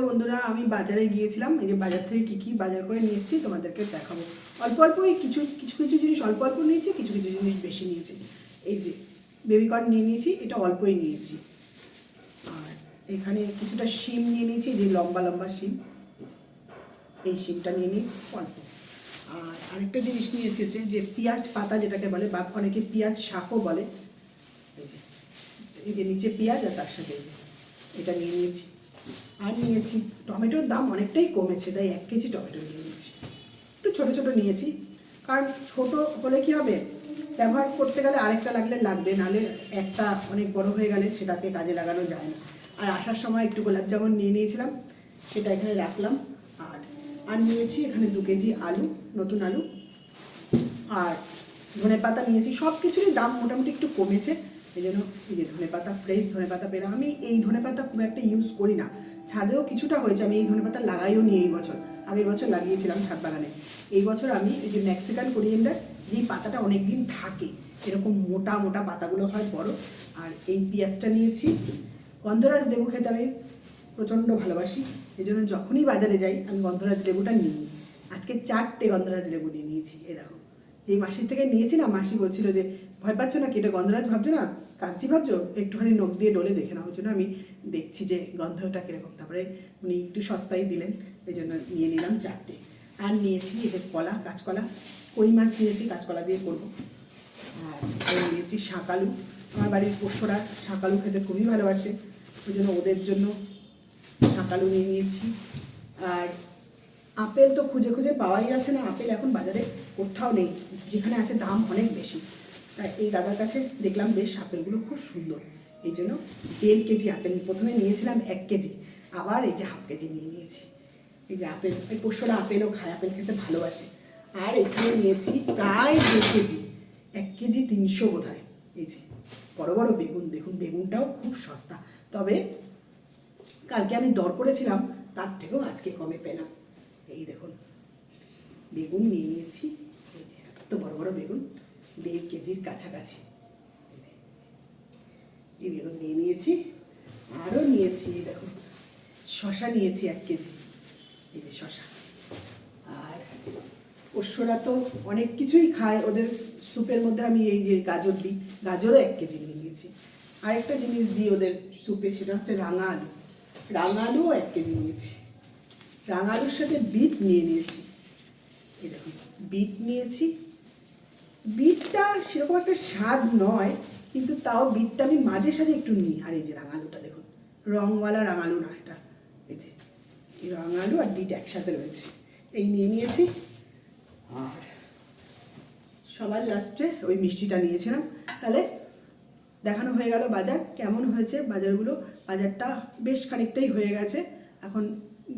Hello বন্ধুরা, আমি বাজারে গিয়েছিলাম। এই যে বাজার থেকে কী কী বাজার করে নিয়ে এসেছি তোমাদেরকে দেখাবো। অল্প অল্প কিছু কিছু কিছু জিনিস অল্প অল্প নিয়েছি, কিছু কিছু জিনিস বেশি নিয়েছি। এই যে বেবিকর্ন নিয়ে নিয়েছি, এটা অল্পই নিয়েছি। আর এখানে কিছুটা শিম নিয়ে নিয়েছি, যে লম্বা লম্বা শিম, এই শিমটা নিয়ে নিয়েছি অল্প। আর আরেকটা জিনিস নিয়ে এসেছে যে পেঁয়াজ পাতা, যেটাকে বলে বা অনেকে পেঁয়াজ শাকও বলে। এই যে নিচে পেঁয়াজ আর তার সাথে এটা নিয়ে নিয়েছি। আর নিয়েছি টমেটোর দাম অনেকটাই কমেছে, তাই 1 কেজি টমেটো নিয়ে নিয়েছি। একটু ছোটো ছোটো নিয়েছি, কারণ ছোটো হলে কী হবে, ব্যবহার করতে গেলে আরেকটা লাগবে, নাহলে একটা অনেক বড় হয়ে গেলে সেটাকে কাজে লাগানো যায় না। আর আসার সময় একটু গোলাপ জামুন নিয়ে নিয়েছিলাম, সেটা এখানে রাখলাম। আর নিয়েছি এখানে 2 কেজি আলু, নতুন আলু। আর ধনেপাতা নিয়েছি। সব কিছুরই দাম মোটামুটি একটু কমেছে, এই জন্য এই যে ধনেপাতা, ফ্রেশ ধনেপাতা পেলাম। আমি এই ধনেপাতা খুব একটা ইউজ করি না, ছাদেও কিছুটা হয়েছে, আমি এই ধনেপাতা লাগাইও নি এই বছর। আগের বছর লাগিয়েছিলাম ছাদ বাগানে। এই বছর আমি এই যে মেক্সিকান কোরিয়েন্ডার, যেই পাতাটা অনেক দিন থাকে, এরকম মোটা মোটা পাতাগুলো হয় বড়। আর এই পেঁয়াজটা নিয়েছি। গন্ধরাজ লেবু খেতে আমি প্রচণ্ড ভালোবাসি, এই জন্য যখনই বাজারে যাই আমি গন্ধরাজ লেবুটা নিই। আজকে 4টে গন্ধরাজ লেবু নিয়ে নিয়েছি। এই দেখো, এই মাসির থেকে নিয়েছি না, মাসি বলছিল যে ভয় পাচ্ছ না কি, এটা গন্ধরাজ ভাবছো না, কাগজি ভাবছো, একটুখানি নখ দিয়ে ডলে দেখে নাও। ওই জন্য আমি দেখছি যে গন্ধটা কীরকম। তারপরে উনি একটু সস্তায় দিলেন, এই জন্য নিয়ে নিলাম 4টে। আর নিয়েছি এই যে কলা, কাঁচকলা, কই মাছ নিয়েছি, কাঁচকলা দিয়ে করবো। আর নিয়েছি শাঁকালু। আমার বাড়ির পোষ্যরা শাঁকালু খেতে খুবই ভালোবাসে, ওই জন্য ওদের জন্য শাঁকালু নিয়ে নিয়েছি। আর আপেল তো খুঁজে খুঁজে পাওয়াই যাচ্ছে না, আপেল এখন বাজারে কোথাও নেই, যেখানে আছে দাম অনেক বেশি। তাই এই দাদার কাছে দেখলাম বেশ আপেলগুলো খুব সুন্দর, এই জন্য 1.5 কেজি আপেল প্রথমে নিয়েছিলাম, 1 কেজি, আবার এই যে 1/2 কেজি নিয়ে নিয়েছি। এই যে আপেল, এই পোষ্যরা আপেলও খায়, আপেল খেতে ভালোবাসে। আর এখানে নিয়েছি প্রায় 2 কেজি, 1 কেজি 300 বোধ হয়। এই যে বড় বড় বেগুন, দেখুন বেগুনটাও খুব সস্তা, তবে কালকে আমি দর করেছিলাম, তার থেকেও আজকে কমে পেলাম। এই দেখুন বেগুন নিয়ে নিয়েছি, এত বড় বড় বেগুন, 1.5 কেজির কাছাকাছি। এই বেগুন নিয়ে নিয়েছি। আরও নিয়েছি, দেখুন শশা নিয়েছি 1 কেজি, এই যে শশা। আর পোষ্যরা তো অনেক কিছুই খায়, ওদের স্যুপের মধ্যে আমি এই যে গাজর দিই, গাজরও 1 কেজি নিয়ে নিয়েছি। আরেকটা জিনিস দিই ওদের স্যুপে, সেটা হচ্ছে রাঙা আলু, রাঙা আলুও 1 কেজি নিয়েছি। রাঙা আলুর সাথে বিট নিয়ে নিয়েছি। এই দেখুন বিট নিয়েছি। বিটটা সেরকম একটা স্বাদ নয়, কিন্তু তাও বিটটা আমি মাঝে সাঝে একটু নিই। আর এই যে রাঙা আলুটা দেখুন, রঙওয়ালা রাঙা আলু না এটা, এই যে এই রাঙা আলু আর বিট একসাথে রয়েছে, এই নিয়ে নিয়েছি। আর সবার লাস্টে ওই মিষ্টিটা নিয়েছিলাম। তাহলে দেখানো হয়ে গেল বাজার কেমন হয়েছে। বাজারগুলো, বাজারটা বেশ খানিকটাই হয়ে গেছে। এখন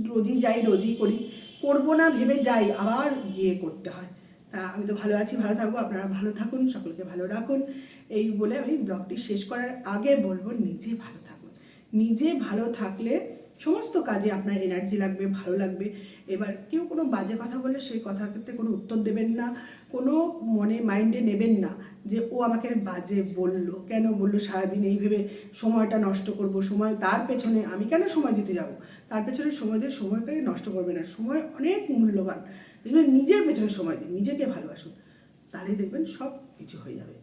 রোজই যাই, রোজই করি, করবো না ভেবে যাই, আবার গিয়ে করতে হয়। তা আমি তো ভালো আছি, ভালো থাকবো, আপনারা ভালো থাকুন, সকলকে ভালো রাখুন। এই বলে আমি ব্লগটি শেষ করার আগে বলবো, নিজে ভালো থাকুন। নিজে ভালো থাকলে সমস্ত কাজে আপনার এনার্জি লাগবে, ভালো লাগবে। এবার কেউ কোনো বাজে কথা বলে সেই কথাতে কোনো উত্তর দেবেন না, কোনো মাইন্ডে নেবেন না যে ও আমাকে বাজে বললো, কেন বললো, সারাদিন এই ভেবে সময়টা নষ্ট করব। সময় তার পেছনে আমি কেন সময় দিতে যাব, তার পেছনে সময় দিয়ে সময়কে নষ্ট করবে না। সময় অনেক মূল্যবান, নিজের পেছনে সময় দিন, নিজেকে ভালোবাসুন, তাহলেই দেখবেন সব কিছু হয়ে যাবে।